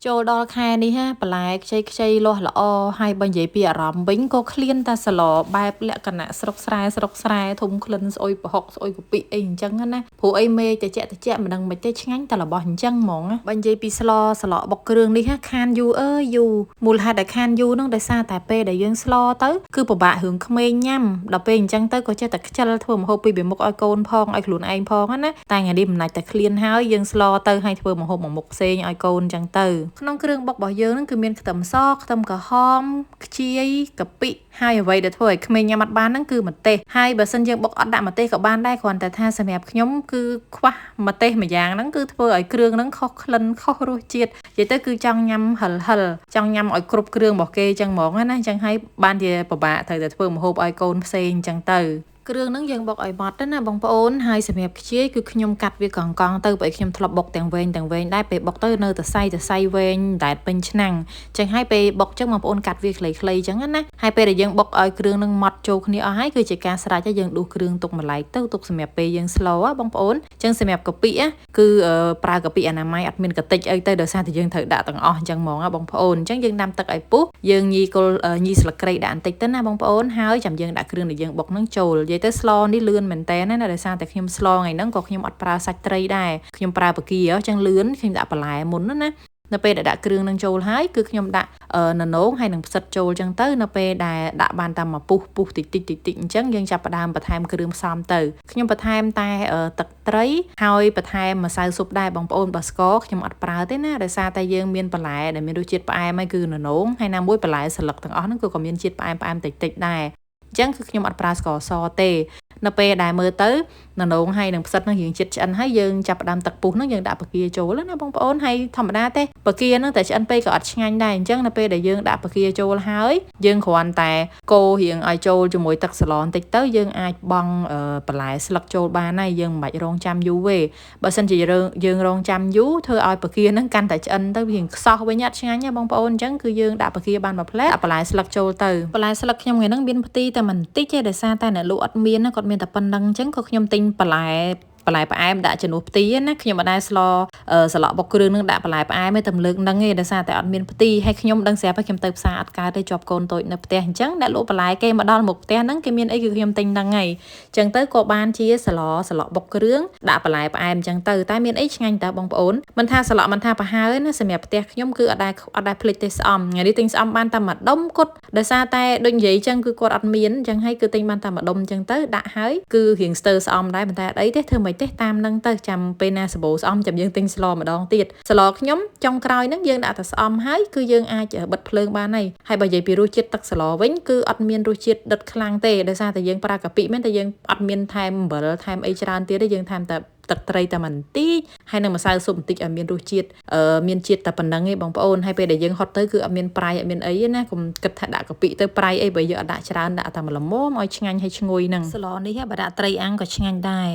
ចូលដល់ខែនេះហាបន្លែខ្ចីលាស់ល្អហើយបើនិយាយពីអារម្មណ៍វិញក៏ឃ្លានតែសឡបែបលក្ខណៈស្រុកស្រែធំក្លិនស្អុយប្រហុកស្អុយកាពិអីអញ្ចឹងណាព្រោះអីមេតិចមិនដឹងមិនទេឆ្ងាញ់តែរបស់អញ្ចឹងហ្មងបើនិយាយពីស្លបុកគ្រឿងនេះហាខានយូរយូរមូលហេតុដែលខានយូរហ្នឹងដោយសារតែពេលដែលយើងស្លទៅគឺពិបាករឿងក្មេងញ៉ាំដល់ពេលអញ្ចឹងទៅក៏ចេះតែខ្ជិលធ្វើម្ហូបពីមុខឲ្យកូនផងឲ្យខ្លួនឯងផងណាតែថ្ងៃនេះមិនណាច់តែឃ្លានហើយយើងស្លទៅឲ្យធ្វើម្ហូបមួយមុខផ្សេងឲ្យកូនអញ្ចឹងទៅក្នុងគ្រឿងបុករបស់យើងហ្នឹងគឺមានខ្ទឹមសខ្ទឹមក្រហមខ្ជាយកាពិហើយអ្វីដែលធ្វើឲ្យក្មេងញ៉ាំអត់បានហ្នឹងគឺម្ទេសហើយបើសិនយើងបុកអត់ដាក់ម្ទេសក៏បានដែរគ្រាន់តែថាសម្រាប់ខ្ញុំគឺខ្វះម្ទេសម្យ៉ាងហ្នឹងគឺធ្វើឲ្យគ្រឿងហ្នឹងខុសក្លិនខុសរសជាតិនិយាយទៅគឺចង់ញ៉ាំហិលចង់ញ៉ាំឲ្យគ្រប់គ្រឿងរបស់គេអញ្ចឹងហ្មងណាអញ្ចឹងហើយបានជាពិបាកត្រូវតែធ្វើម្ហូបឲ្យកូនផ្សេងអញ្ចឹងទៅគ្រឿងហ្នឹងយើងបុកឲ្យម៉ត់ទៅណាបងប្អូនហើយសម្រាប់ខ្ជាយគឺខ្ញុំកាត់វាកង់ទៅបើខ្ញុំធ្លាប់បុកទាំងវែងដែរពេលបុកទៅនៅតែសៃវែងតែពេញឆ្នាំងអញ្ចឹងហើយពេលបុកអញ្ចឹងបងប្អូនកាត់វាខ្លីៗអញ្ចឹងណាហើយពេលដែលយើងបុកឲ្យគ្រឿងហ្នឹងម៉ត់ចូលគ្នាអស់ហើយគឺជាការស្រេចហើយយើងដួសគ្រឿងទុកម្ល៉េះទៅទុកសម្រាប់ពេលយើងស្លបងប្អូនអញ្ចឹងសម្រាប់កាពិគឺប្រើកាពិអនាម័យអត់មានកតិចអីទៅដោយសារតែយើងត្រូវដាក់ទាំងអស់អញ្ចឹងហ្មងបងប្អូនអញ្ចឹងយើងដាំទឹកឲ្យពុះយើងញីស្លឹកគ្រៃដាក់បន្តិចទៅណាបងប្អូនហើយចាំយើងដាក់គ្រឿងដែលយើងបុកហ្នឹងចូលនិយាយទៅស្លនេះលឿនមែនតើណាដោយសារតែខ្ញុំស្លថ្ងៃហ្នឹងក៏ខ្ញុំអត់ប្រើសាច់ត្រីដែរខ្ញុំប្រើបកាអញ្ចឹងលឿនខ្ញុំដាក់បន្លែមុនណានៅពេលដែលដាក់គ្រឿងនឹងចូលហើយគឺខ្ញុំដាក់ននោងហើយនឹងផ្សិតចូលអញ្ចឹងទៅនៅពេលដែលដាក់បានតាមមកពុះតិចអញ្ចឹងយើងចាប់ផ្ដើមបន្ថែមគ្រឿងផ្សំទៅខ្ញុំបន្ថែមតែទឹកត្រីហើយបន្ថែមម្សៅស៊ុបដែរបងប្អូនបើស្ករខ្ញុំអត់ប្រើទេណាដោយសារតែយើងមានបន្លែដែលមានរសជាតិផ្អែមហើយគឺននោងហើយណាមួយបន្លែស្លឹកទាំងអស់ហ្នឹងគឺក៏មានជាតិផ្អែមតិចដែរអញ្ចឹងគឺខ្ញុំអត់ប្រើស្ករសទេនៅពេលដែលមើលទៅននោងហើយនឹងផ្សិតនឹងរៀងចិត្តឆ្អិនហើយយើងចាប់ផ្ដើមទឹកពុះនឹងយើងដាក់បកាចូលណាបងប្អូនហើយធម្មតាទេបកានឹងតែឆ្អិនពេកក៏អត់ឆ្ងាញ់ដែរអញ្ចឹងនៅពេលដែលយើងដាក់បកាចូលហើយយើងគ្រាន់តែកូររៀងឲ្យចូលជាមួយទឹកសាឡនតិចទៅយើងអាចបង់បន្លែស្លឹកចូលបានហើយយើងមិនបាច់រងចាំយូរទេបើសិនជាយើងរងចាំយូរធ្វើឲ្យបកានឹងកាន់តែឆ្អិនទៅរៀងខ្សោះវិញអត់ឆ្ងាញ់ទេបងប្អូនអញ្ចឹងគឺយើងដាក់បកាបានមួយផ្លែដាក់បន្លែស្លឹកចូលទៅបន្លែស្លឹកខ្ញុំថ្ងៃហ្នឹងមានផ្ទីតែមិនតិចទេដោយសារតែអ្នកលក់អត់មានគាត់មានតែប៉ុណ្្នឹងអញ្ចឹងក៏ខ្ញុំទិញបន្លែផ្អែមដាក់ជំនួសផ្ទីណាខ្ញុំមិនដែរស្លបុកគ្រឿងនឹងដាក់បន្លែផ្អែមទេតែលើកហ្នឹងឯងដោយសារតែអត់មានផ្ទីហើយខ្ញុំដឹងស្រាប់ហើយខ្ញុំទៅផ្សារអត់កើតទេជាប់កូនតូចនៅផ្ទះអញ្ចឹងអ្នកលក់បន្លែគេមកដល់មុខផ្ទះហ្នឹងគេមានអីគឺខ្ញុំទិញហ្នឹងហើយអញ្ចឹងទៅក៏បានជាស្លបុកគ្រឿងដាក់បន្លែផ្អែមអញ្ចឹងទៅតែមានអីឆ្ងាញ់តើបងប្អូនមិនថាស្លមិនថាប្រហើណាសម្រាប់ផ្ទះខ្ញុំគឺអត់ដែរភ្លេចទេស្អំថ្ងៃនេះទិញស្អំបានតែម្ដុំគត់ដោយសារតែដូចនិយាយអញ្ចឹងគឺគាត់អត់មានអញ្ចឹងហើយគឺទិញបានតែម្ដុំអញ្ចឹងទៅដាក់ហើយគឺរៀងស្ទើរស្អំដែរប៉ុន្តែអត់អីទេធ្វើមិនទេតាមនឹងទៅចាំពេលណាសបោស្អំចាំយើងទិញស្លម្ដងទៀតស្លខ្ញុំចុងក្រោយហ្នឹងយើងដាក់តែស្អំហើយគឺយើងអាចបិទភ្លើងបានហើយបើនិយាយពីរសជាតិទឹកស្លវិញគឺអត់មានរសជាតិដិតខ្លាំងទេដោយសារតែយើងប្រើកាពិមែនតែយើងអត់មានថែមអំបិលថែមអីច្រើនទៀតទេយើងថែមតែទឹកត្រីតែបន្តិចហើយនឹងម្សៅស៊ុបបន្តិចឲ្យមានរសជាតិមានជាតិតែប៉ុណ្្នឹងឯងបងប្អូនហើយពេលដែលយើងហត់ទៅគឺអត់មានប្រៃអត់មានអីទេណាកុំគិតថាដាក់កាពិទៅប្រៃអីបើយើងអត់ដាក់ច្រើនដាក់តែល្មមឲ្យឆ្ងាញ់ហើយឈ្ងុយហ្នឹងស្លនេះបើដាក់ត្រីអាំងក៏ឆ្ងាញ់ដែរ